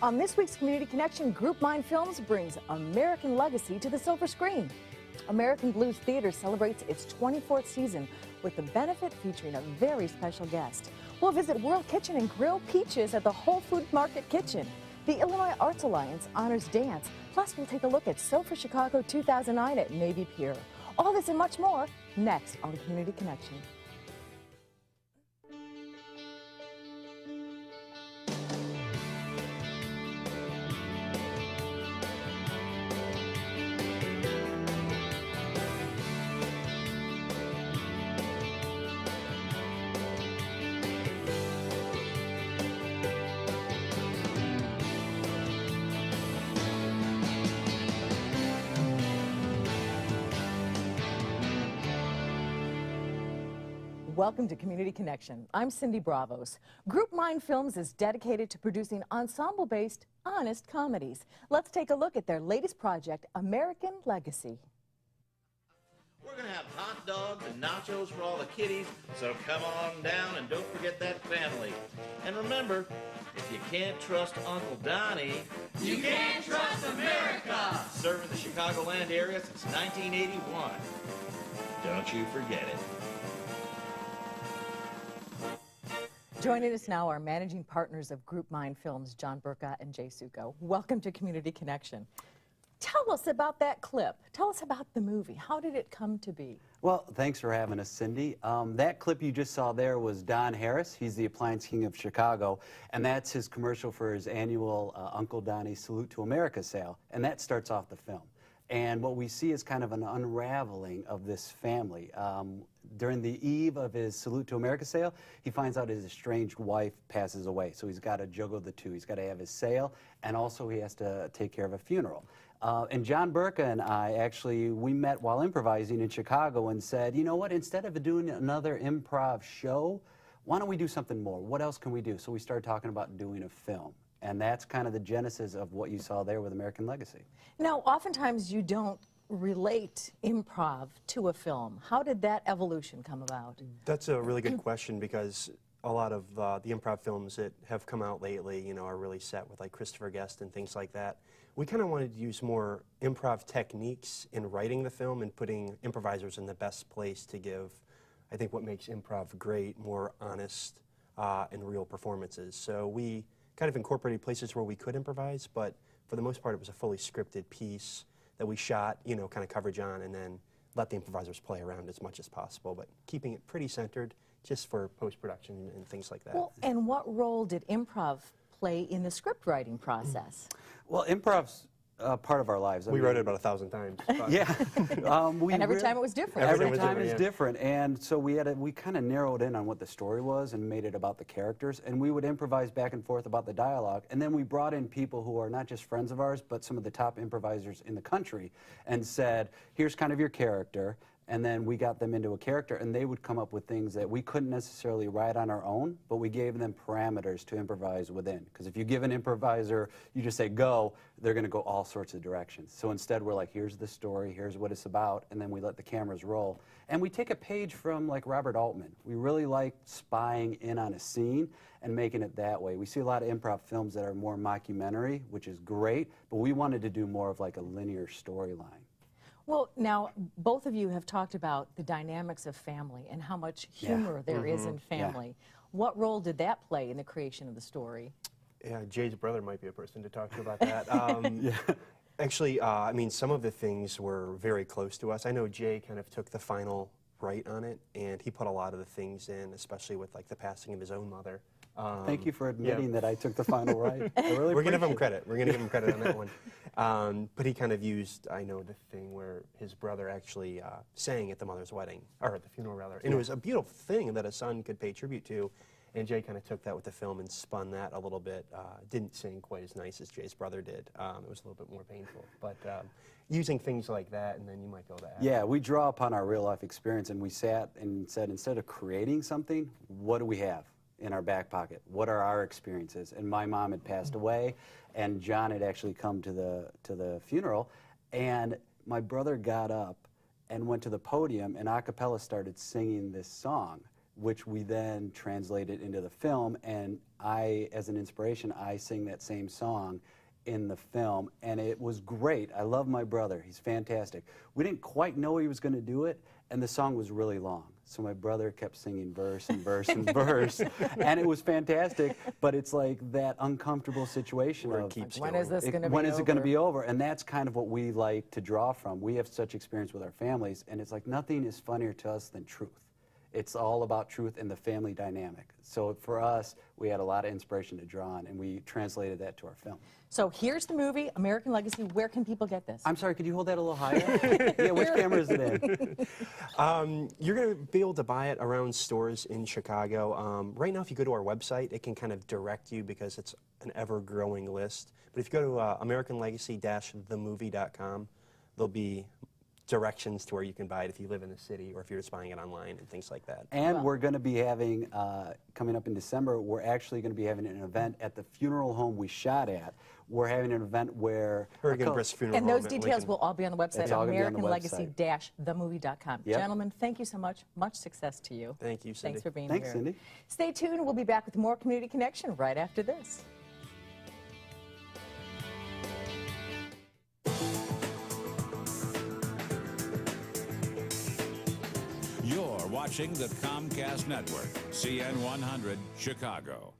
On this week's Community Connection, Group Mind Films brings American Legacy to the silver screen. American Blues Theater celebrates its 24th season with the benefit featuring a very special guest. We'll visit World Kitchen and grill peaches at the Whole Food Market Kitchen. The Illinois Arts Alliance honors dance. Plus, we'll take a look at So for Chicago 2009 at Navy Pier. All this and much more next on Community Connection. Welcome to Community Connection. I'm Cindy Bravos. Group Mind Films is dedicated to producing ensemble-based, honest comedies. Let's take a look at their latest project, American Legacy. We're going to have hot dogs and nachos for all the kiddies, so come on down and don't forget that family. And remember, if you can't trust Uncle Donnie, you can't trust America! Serving the Chicagoland area since 1981. Don't you forget it. Joining us now are managing partners of Group Mind Films, John Burka and Jay Suko. Welcome to Community Connection. Tell us about that clip. Tell us about the movie. How did it come to be? Well, thanks for having us, Cindy. That clip you just saw there was Don Harris. He's the Appliance King of Chicago, and that's his commercial for his annual Uncle Donnie's Salute to America sale, and that starts off the film. And what we see is kind of an unraveling of this family. During the eve of his Salute to America sale, he finds out his estranged wife passes away. So he's got to juggle the two. He's got to have his sale, and also he has to take care of a funeral. And John Burka and I actually, we met while improvising in Chicago and said, you know what, instead of doing another improv show, why don't we do something more? What else can we do? So we started talking about doing a film. And that's kind of the genesis of what you saw there with American Legacy. Now, oftentimes you don't relate improv to a film. How did that evolution come about? That's a really good question, because a lot of the improv films that have come out lately, you know, are really set with like Christopher Guest and things like that. We kind of wanted to use more improv techniques in writing the film and putting improvisers in the best place to give, I think, what makes improv great, more honest and real performances. So we kind of incorporated places where we could improvise, but for the most part it was a fully scripted piece that we shot, you know, kind of coverage on, and then let the improvisers play around as much as possible, but keeping it pretty centered just for post-production and things like that. Well, and what role did improv play in the script writing process? Well, improv's part of our lives. We wrote it about 1,000 times. Yeah. And every time it was different. Every time is different. And so we kind of narrowed in on what the story was and made it about the characters. And we would improvise back and forth about the dialogue. And then we brought in people who are not just friends of ours, but some of the top improvisers in the country, and said, here's kind of your character. And then we got them into a character, and they would come up with things that we couldn't necessarily write on our own, but we gave them parameters to improvise within. Because if you give an improviser, you just say go, they're going to go all sorts of directions. So instead we're like, here's the story, here's what it's about, and then we let the cameras roll. And we take a page from like Robert Altman. We really like spying in on a scene and making it that way. We see a lot of improv films that are more mockumentary, which is great, but we wanted to do more of like a linear storyline. Well, now, both of you have talked about the dynamics of family and how much humor there is in family. What role did that play in the creation of the story? Yeah, Jay's brother might be a person to talk to about that. Actually, I mean, some of the things were very close to us. I know Jay kind of took the final write on it, and he put a lot of the things in, especially with like the passing of his own mother. Thank you for admitting that I took the final right. I really We're going to give him credit. We're going to give him credit on that one. But he kind of used, I know, the thing where his brother actually sang at the mother's wedding, or at the funeral rather. And it was a beautiful thing that a son could pay tribute to. And Jay kind of took that with the film and spun that a little bit. Didn't sing quite as nice as Jay's brother did. It was a little bit more painful. But using things like that, and then you might be able to add. Yeah, we draw upon our real life experience, and we sat and said, instead of creating something, what do we have in our back pocket? What are our experiences? And my mom had passed away, and John had actually come to the funeral, and my brother got up and went to the podium and a cappella started singing this song. which we then translated into the film, and I, as an inspiration, I sing that same song in the film, and it was great. I love my brother. He's fantastic. We didn't quite know he was going to do it, and the song was really long. So my brother kept singing verse and verse and verse, and it was fantastic, but it's like that uncomfortable situation Where of, it keeps when going. is this going to be when is it going to over? be over? And that's kind of what we like to draw from. We have such experience with our families, and it's like nothing is funnier to us than truth. It's all about truth and the family dynamic. So for us, we had a lot of inspiration to draw on, and we translated that to our film. So here's the movie, American Legacy. Where can people get this? I'm sorry, could you hold that a little higher? Yeah, which camera is it in? You're going to be able to buy it around stores in Chicago. Right now, if you go to our website, it can kind of direct you because it's an ever-growing list. But if you go to AmericanLegacy-themovie.com, there'll be directions to where you can buy it if you live in the city or if you're just buying it online and things like that. And we're going to be having, coming up in December, we're actually going to be having an event at the funeral home we shot at. We're having an event where... Bergen Brisk Funeral And Home those at details Lincoln. will all be on the website, It's all gonna be on the website. AmericanLegacy-themovie.com. Yep. Gentlemen, thank you so much. Much success to you. Thank you, Cindy. Thanks for being Thanks, here. Cindy. Stay tuned. We'll be back with more Community Connection right after this. You're watching the Comcast Network, CN 100, Chicago.